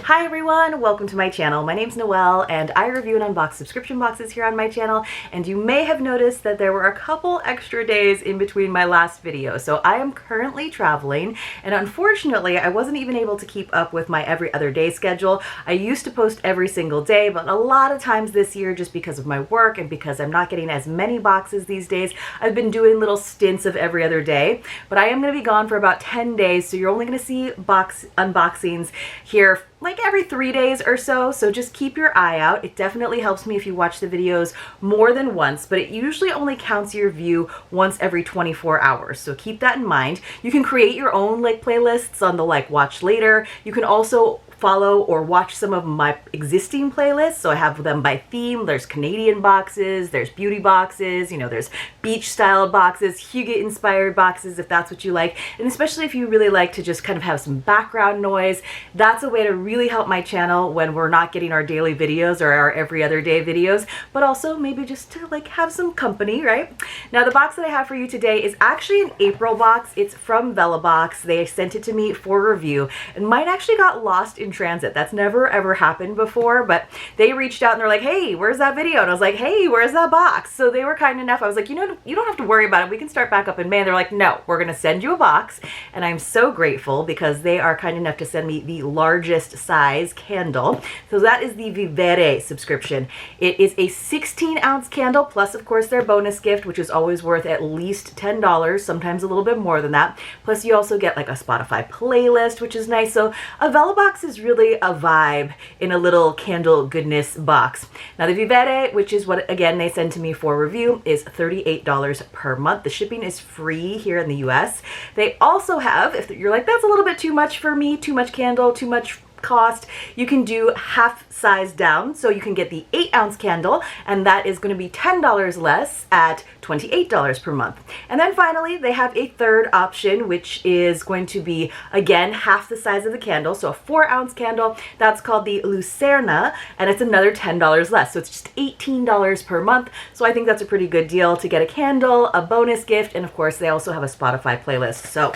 Hi everyone, welcome to my channel. My name's Noelle and I review and unbox subscription boxes here on my channel, and you may have noticed that there were a couple extra days in between my last video. So I am currently traveling, and unfortunately I wasn't even able to keep up with my every other day schedule. I used to post every single day, but a lot of times this year, just because of my work and because I'm not getting as many boxes these days, I've been doing little stints of every other day. But I am going to be gone for about 10 days, so you're only going to see box unboxings here like every 3 days or so, so just keep your eye out. It definitely helps me if you watch the videos more than once, but it usually only counts your view once every 24 hours, so keep that in mind. You can create your own like playlists on the watch later. You can also follow or watch some of my existing playlists, so I have them by theme. There's Canadian boxes, there's beauty boxes, you know, there's beach style boxes, Hugo inspired boxes if that's what you like, and especially if you really like to just kind of have some background noise, that's a way to really help my channel when we're not getting our daily videos or our every other day videos, but also maybe just to like have some company, right? Now the box that I have for you today is actually an April box. It's from Vellabox. They sent it to me for review, and mine actually got lost in transit. That's never ever happened before, but they reached out and they're like, hey, where's that video? And I was like, hey, where's that box? So they were kind enough. I was like, you know, you don't have to worry about it. We can start back up in May. And they're like, no, we're going to send you a box. And I'm so grateful because they are kind enough to send me the largest size candle. So that is the Vivere subscription. It is a 16-ounce candle, plus of course their bonus gift, which is always worth at least $10, sometimes a little bit more than that. Plus you also get like a Spotify playlist, which is nice. So a Vellabox is really a vibe in a little candle goodness box. Now the Vivere, which is what again they send to me for review, is $38 per month. The shipping is free here in the US. They also have, if you're like, that's a little bit too much for me, too much candle, too much cost, you can do half size down, so you can get the 8-ounce candle, and that is going to be $10 less at $28 per month. And then finally they have a third option, which is going to be again half the size of the candle, so a 4-ounce candle. That's called the Lucerna, and it's another $10 less, so it's just $18 per month. So I think that's a pretty good deal to get a candle, a bonus gift, and of course they also have a Spotify playlist. So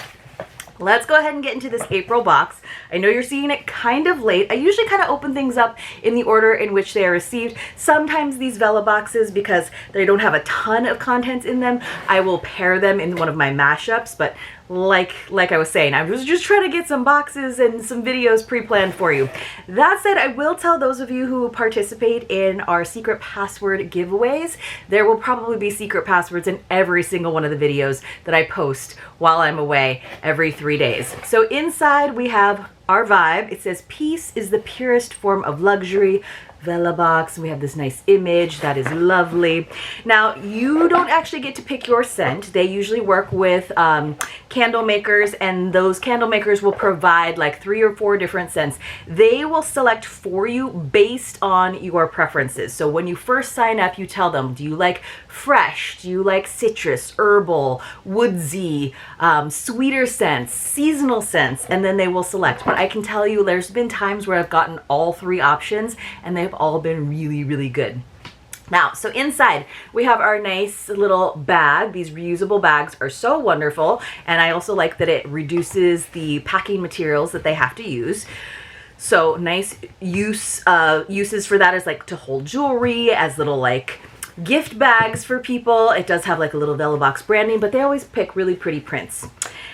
let's go ahead and get into this April box. I know you're seeing it kind of late. I usually kind of open things up in the order in which they are received. Sometimes these Vela boxes, because they don't have a ton of contents in them, I will pair them in one of my mashups, but like I was saying, I was just trying to get some boxes and some videos pre-planned for you. That said, I will tell those of you who participate in our secret password giveaways, there will probably be secret passwords in every single one of the videos that I post while I'm away every 3 days. So inside we have our vibe. It says, peace is the purest form of luxury. Vellabox. We have this nice image that is lovely. Now you don't actually get to pick your scent. They usually work with candle makers, and those candle makers will provide like 3 or 4 different scents. They will select for you based on your preferences. So when you first sign up, you tell them, do you like fresh? Do you like citrus, herbal, woodsy, sweeter scents, seasonal scents? And then they will select. But I can tell you there's been times where I've gotten all 3 options and they've all been really, really good. Now, so inside we have our nice little bag. These reusable bags are so wonderful, and I also like that it reduces the packing materials that they have to use. So nice uses for that is like to hold jewelry, as little like gift bags for people. It does have like a little Vellabox branding, but they always pick really pretty prints.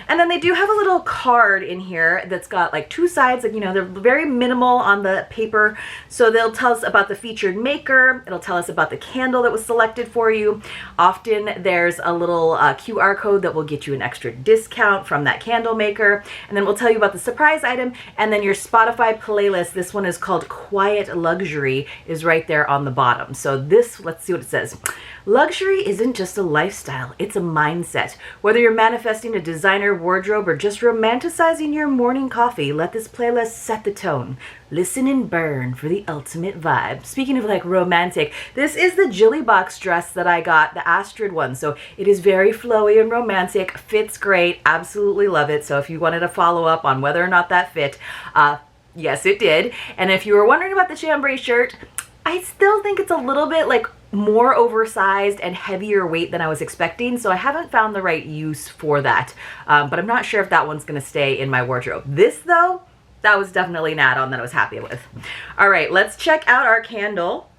And then they do have a little card in here that's got like 2 sides, like, you know, they're very minimal on the paper. So they'll tell us about the featured maker. It'll tell us about the candle that was selected for you. Often there's a little QR code that will get you an extra discount from that candle maker. And then we'll tell you about the surprise item. And then your Spotify playlist, this one is called Quiet Luxury, is right there on the bottom. So this, let's see what it says. Luxury isn't just a lifestyle, it's a mindset. Whether you're manifesting a designer wardrobe or just romanticizing your morning coffee, let this playlist set the tone. Listen and burn for the ultimate vibe. Speaking of like romantic, this is the Jilly box dress that I got, the Astrid one. So it is very flowy and romantic, fits great, absolutely love it. So if you wanted to follow up on whether or not that fit, yes it did. And if you were wondering about the chambray shirt, I still think it's a little bit like more oversized and heavier weight than I was expecting, so I haven't found the right use for that. But I'm not sure if that one's going to stay in my wardrobe. This though, that was definitely an add-on that I was happy with. All right, let's check out our candle.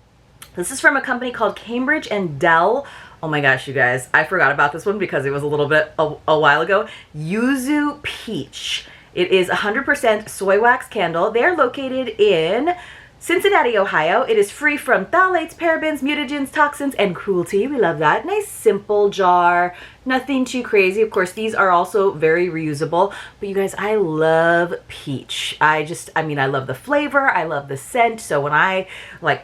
This is from a company called Cambridge and Dell. Oh my gosh, you guys, I forgot about this one because it was a little bit a while ago. Yuzu Peach. It is 100% soy wax candle. They're located in Cincinnati, Ohio. It is free from phthalates, parabens, mutagens, toxins, and cruelty. We love that. Nice simple jar. Nothing too crazy. Of course, these are also very reusable. But you guys, I love peach. I mean, I love the flavor. I love the scent. So when I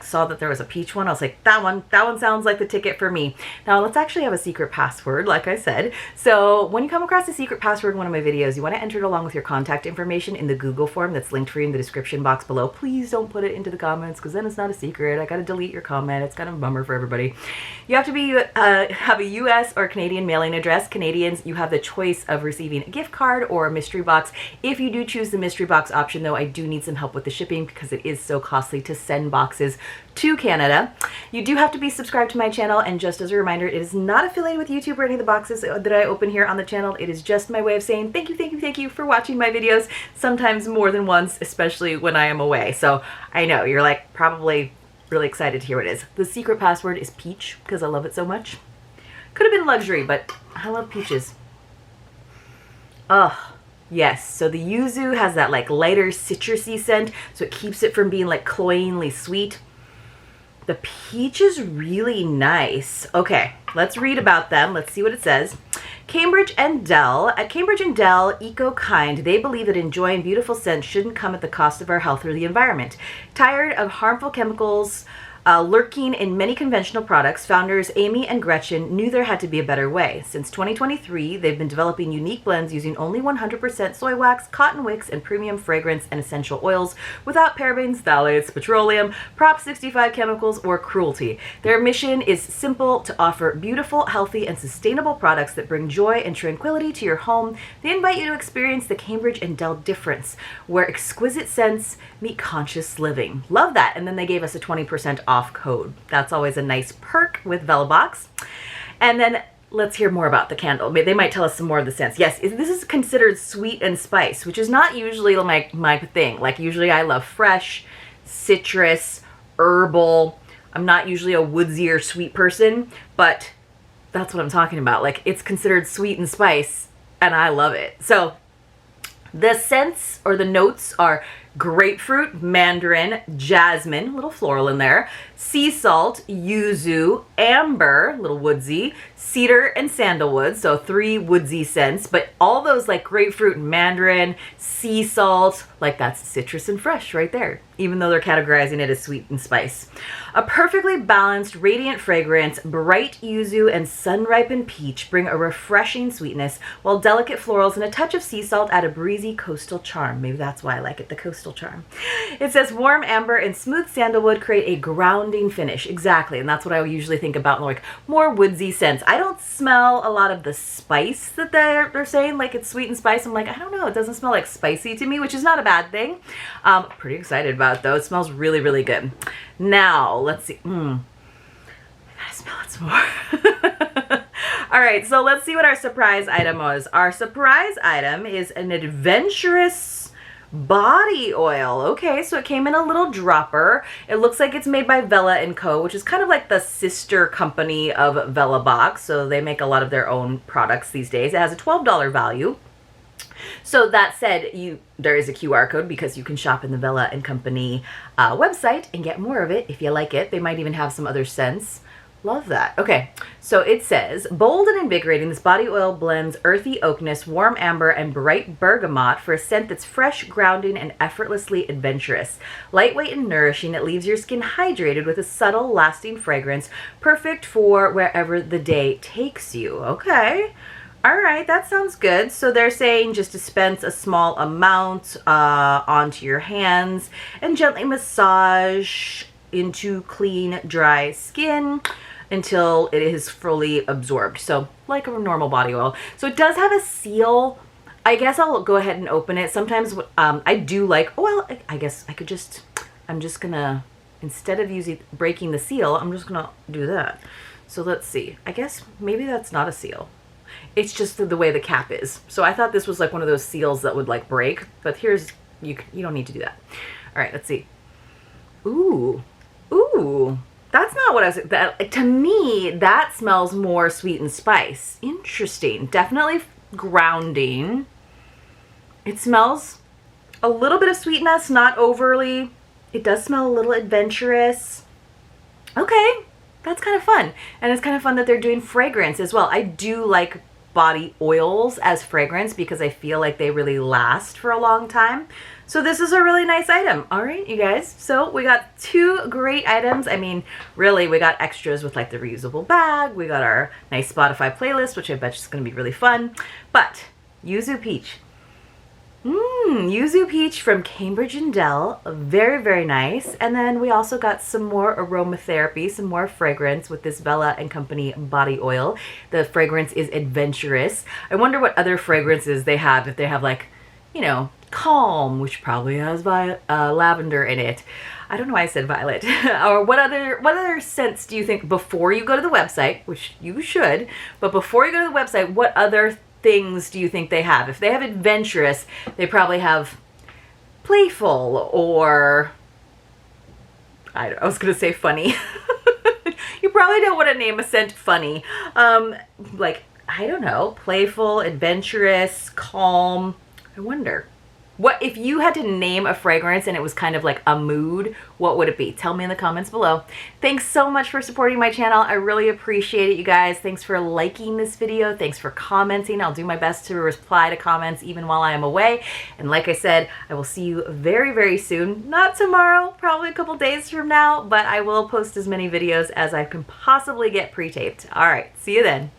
saw that there was a peach one, I was like, that one sounds like the ticket for me. Now let's actually have a secret password, like I said. So when you come across a secret password in one of my videos, you want to enter it along with your contact information in the Google form that's linked for you in the description box below. Please don't put it into the comments because then it's not a secret. I got to delete your comment. It's kind of a bummer for everybody. You have to be have a US or Canadian mailing address. Canadians, you have the choice of receiving a gift card or a mystery box. If you do choose the mystery box option, though, I do need some help with the shipping because it is so costly to send boxes to Canada. You do have to be subscribed to my channel, and just as a reminder, it is not affiliated with YouTube or any of the boxes that I open here on the channel. It is just my way of saying thank you for watching my videos, sometimes more than once, especially when I am away. So I know you're like probably really excited to hear what it is. The secret password is peach because I love it so much. Could have been luxury, but I love peaches. Oh, yes. So the yuzu has that like lighter citrusy scent, so it keeps it from being like cloyingly sweet. The peach is really nice. Okay, let's read about them. Let's see what it says. Cambridge and Dell. At Cambridge and Dell, eco-kind, they believe that enjoying beautiful scents shouldn't come at the cost of our health or the environment. Tired of harmful chemicals lurking in many conventional products, founders Amy and Gretchen knew there had to be a better way. Since 2023, they've been developing unique blends using only 100% soy wax, cotton wicks, and premium fragrance and essential oils without parabens, phthalates, petroleum, Prop 65 chemicals, or cruelty. Their mission is simple: to offer beautiful, healthy, and sustainable products that bring joy and tranquility to your home. They invite you to experience the Cambridge and Dell difference, where exquisite scents meet conscious living. Love that. And then they gave us a 20% off code. That's always a nice perk with Velabox. And then let's hear more about the candle. They might tell us some more of the scents. Yes, this is considered sweet and spice, which is not usually my thing. Like usually I love fresh, citrus, herbal. I'm not usually a woodsy or sweet person, but that's what I'm talking about. Like it's considered sweet and spice and I love it. So the scents or the notes are grapefruit, mandarin, jasmine, a little floral in there, sea salt, yuzu, amber, a little woodsy, cedar, and sandalwood. So 3 woodsy scents, but all those like grapefruit, mandarin, sea salt, like that's citrus and fresh right there, even though they're categorizing it as sweet and spice. A perfectly balanced, radiant fragrance, bright yuzu and sun-ripened peach bring a refreshing sweetness, while delicate florals and a touch of sea salt add a breezy coastal charm. Maybe that's why I like it, the coastal charm. It says warm amber and smooth sandalwood create a grounding finish. Exactly, and that's what I usually think about, like more woodsy scents. I don't smell a lot of the spice that they're saying, like it's sweet and spice. I'm like, I don't know, it doesn't smell like spicy to me, which is not a bad thing. Pretty excited about it though. It smells really, really good. Now, let's see. I gotta smell it some more. All right, so let's see what our surprise item was. Our surprise item is an adventurous body oil. Okay, so it came in a little dropper. It looks like it's made by Vella & Co., which is kind of like the sister company of Vellabox. So they make a lot of their own products these days. It has a $12 value. So that said, there is a QR code because you can shop in the Vella & Company website and get more of it if you like it. They might even have some other scents. Love that. Okay, so it says, bold and invigorating, this body oil blends earthy oakness, warm amber, and bright bergamot for a scent that's fresh, grounding, and effortlessly adventurous. Lightweight and nourishing, it leaves your skin hydrated with a subtle, lasting fragrance, perfect for wherever the day takes you. Okay. All right, that sounds good. So they're saying just dispense a small amount onto your hands and gently massage into clean, dry skin until it is fully absorbed. So like a normal body oil. So it does have a seal. I guess I'll go ahead and open it. Sometimes I do like, well, I guess I could just, I'm just gonna, instead of breaking the seal, I'm just gonna do that. So let's see. I guess maybe that's not a seal. It's just the way the cap is. So I thought this was like one of those seals that would like break, but here's you don't need to do that. All right, let's see. Ooh, ooh, that's not what I was, that, to me, that smells more sweet and spice. Interesting. Definitely grounding. It smells a little bit of sweetness, not overly. It does smell a little adventurous. Okay, that's kind of fun. And it's kind of fun that they're doing fragrance as well. I do like body oils as fragrance because I feel like they really last for a long time. So this is a really nice item. All right, you guys. So we got 2 great items. I mean, really, we got extras with like the reusable bag. We got our nice Spotify playlist, which I bet is going to be really fun. But Yuzu Peach. Yuzu Peach from Cambridge and Dell. Very, very nice. And then we also got some more aromatherapy, some more fragrance with this Vella and Company body oil. The fragrance is adventurous. I wonder what other fragrances they have, if they have like, you know, Calm, which probably has lavender in it. I don't know why I said violet. Or what other scents do you think, before you go to the website, which you should, but before you go to the website, what other things do you think they have? If they have adventurous, they probably have playful, or I was gonna say funny. You probably don't want to name a scent funny. Like, I don't know, playful, adventurous, calm. I wonder. What if you had to name a fragrance and it was kind of like a mood, what would it be? Tell me in the comments below. Thanks so much for supporting my channel. I really appreciate it, you guys. Thanks for liking this video. Thanks for commenting. I'll do my best to reply to comments even while I am away. And like I said, I will see you very, very soon. Not tomorrow, probably a couple days from now, but I will post as many videos as I can possibly get pre-taped. All right, see you then.